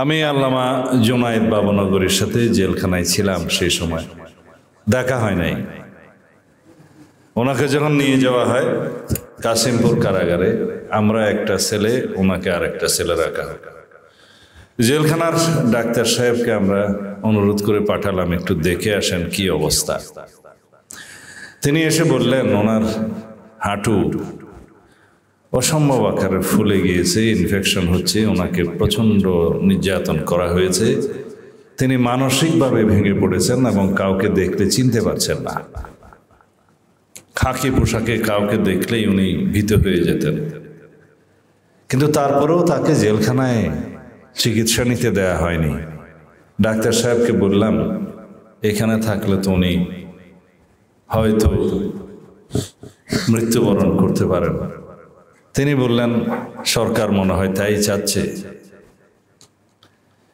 আমি আল্লামা জুনায়েদ বাবনগরের সাথে জেলখানায় ছিলাম। সেই সময় দেখা হয় নাই। ওনাকে যখন নিয়ে যাওয়া হয় কাশিমপুর কারাগারে, আমরা একটা ছেলে, ওনাকে আর একটা ছেলে রাখা হয়। জেলখানার ডাক্তার সাহেবকে আমরা অনুরোধ করে পাঠালাম, একটু দেখে আসেন কি অবস্থা। তিনি এসে বললেন ওনার হাঁটু অসম্ভব আকারে ফুলে গিয়েছে, ইনফেকশন হচ্ছে, ওনাকে প্রচণ্ড নির্যাতন করা হয়েছে, তিনি মানসিকভাবে ভেঙে পড়েছেন এবং কাউকে দেখলে চিনতে পারছেন না। খাকি পোশাকে কাউকে দেখলেই উনি ভীত হয়ে যেতেন। কিন্তু তারপরেও তাকে জেলখানায় চিকিৎসা নিতে দেয়া হয়নি। ডাক্তার সাহেবকে বললাম এখানে থাকলে তো উনি হয়তো মৃত্যুবরণ করতে পারেন। তিনি বললেন সরকার মনে হয় তাই চাচ্ছে।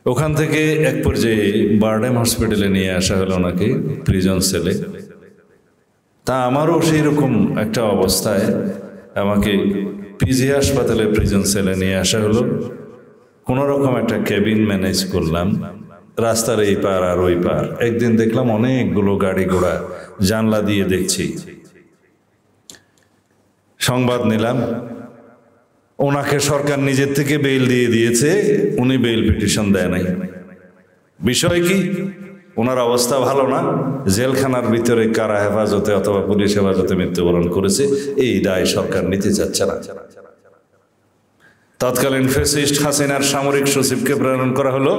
ওখান থেকে এক পর্যায়ে বারডেম হসপিটালে নিয়ে আসা হলো ওনাকে, প্রিজন সেলে। তা আমারও সেই রকম একটা অবস্থায় আমাকে পিজি হাসপাতালে প্রিজন সেলে নিয়ে আসা হলো। কোনো রকম একটা কেবিন ম্যানেজ করলাম, রাস্তার এই পার আর ওই পার। একদিন দেখলাম অনেকগুলো গাড়ি ঘোড়া, জানলা দিয়ে দেখছি। সংবাদ নিলাম ওনাকে সরকার নিজের থেকে বেইল দিয়ে দিয়েছে, উনি বেইল পিটিশন দেয় নাই। বিষয় কি? ওনার অবস্থা ভালো না, জেলখানার ভিতরে কারা হেফাজতে অথবা পুলিশ হেফাজতে মৃত্যুবরণ করেছে, এই দায় সরকার নিতে চাচ্ছে না। তৎকালীন ফ্যাসিস্ট হাসিনার সামরিক সচিবকে প্রেরণ করা হলো।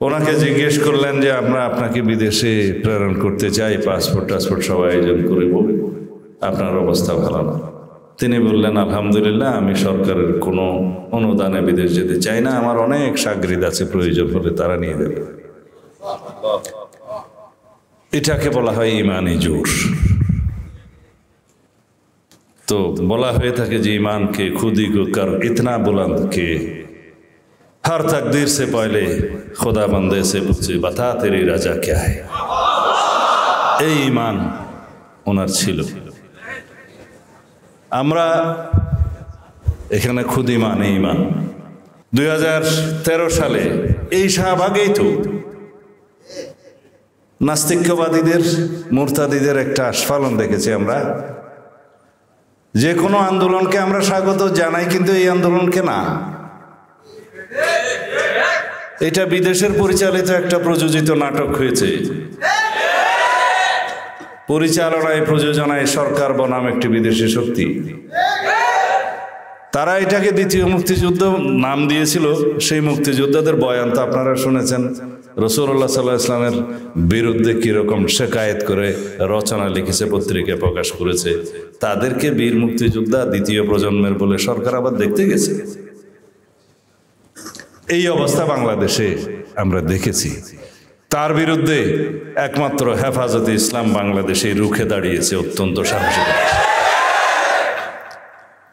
ওনাকে জিজ্ঞেস করলেন যে আমরা আপনাকে বিদেশে প্রেরণ করতে চাই, পাসপোর্ট টাসপোর্ট সব আয়োজন করব, আপনার অবস্থা ভালো না। তিনি বললেন আলহামদুলিল্লাহ, আমি সরকারের কোনো অনুদানে বিদেশ যেতে চাই না, আমার অনেক সাগরিদ আছে, প্রয়োজন হলে তারা নিয়ে দেবে। এটাকে বলা হয় ইমানি জোর। তো বলা হয়ে থাকে যে ईमान के खुदी को कर इतना बुलंद के हर तकदीर से पहले खुदा बंदे से पूछे बता तेरी राजा क्या है। এই ঈমান ওনার ছিল। আমরা এখানে খুদ ঈমান, ঈমান 2013 সালে এই শাহবাগেই তো নাস্তিক্যবাদীদের, মুরতাদিদের একটা আস্ফালন দেখেছি আমরা। যে কোনো আন্দোলনকে আমরা স্বাগত জানাই, কিন্তু এই আন্দোলনকে না। এটা বিদেশের পরিচালিত একটা প্রযোজিত নাটক হয়েছে। পরিচালনায়, প্রযোজনায় সরকার বনাম একটি বিদেশি শক্তি। তারা এটাকে দ্বিতীয় মুক্তিযুদ্ধ নাম দিয়েছিল। সেই মুক্তিযোদ্ধাদের বয়ান তো আপনারা শুনেছেন। রাসূলুল্লাহ সাল্লাল্লাহু আলাইহি ওয়াসাল্লামের বিরুদ্ধে কিরকম শিকায়েত করে রচনা লিখেছে, পত্রিকায় প্রকাশ করেছে। তাদেরকে বীর মুক্তিযোদ্ধা দ্বিতীয় প্রজন্মের বলে সরকার আবার দেখতে গেছে। এই অবস্থা বাংলাদেশে আমরা দেখেছি। তার বিরুদ্ধে একমাত্র হেফাজতে ইসলাম বাংলাদেশে রুখে দাঁড়িয়েছে অত্যন্ত সাহসী।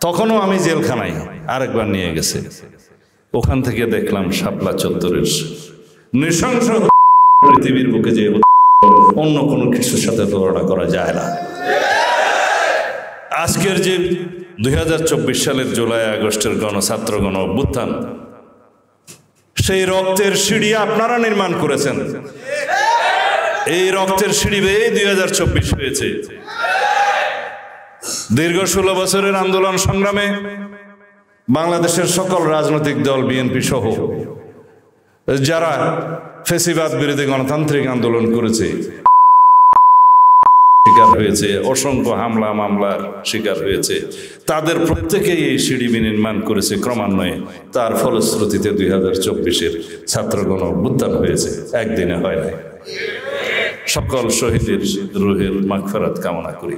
তখনও আমি জেলখানায় আরেকবার নিয়ে গেছে। ওখান থেকে দেখলাম শাপলা চত্বরের নৃশংস পৃথিবীর বুকে যে অন্য কোনো কিছুর সাথে তুলনা করা যায় না। আজকের যে 2024 সালের জুলাই আগস্টের গণছাত্র গণ অভ্যুত্থান, সেই রক্তের সিঁড়ি আপনারা নির্মাণ করেছেন। এই রক্তের সিঁড়ি বেয়ে 2024 হয়েছে। দীর্ঘ 16 বছরের আন্দোলন সংগ্রামে বাংলাদেশের সকল রাজনৈতিক দল, বিএনপি সহ যারা ফ্যাসিবাদ বিরোধী গণতান্ত্রিক আন্দোলন করেছে, শিকার হয়েছে, অসংখ্য হামলা মামলার শিকার হয়েছে, তাদের প্রত্যেকেই এই সিঁড়ি নির্মাণ করেছে ক্রমান্বয়ে। তার ফলশ্রুতিতে 2024-এর ছাত্রগণ অভ্যুত্থান হয়েছে, একদিনে হয় নাই। সকল শহীদের রুহের মাগফিরাত কামনা করি।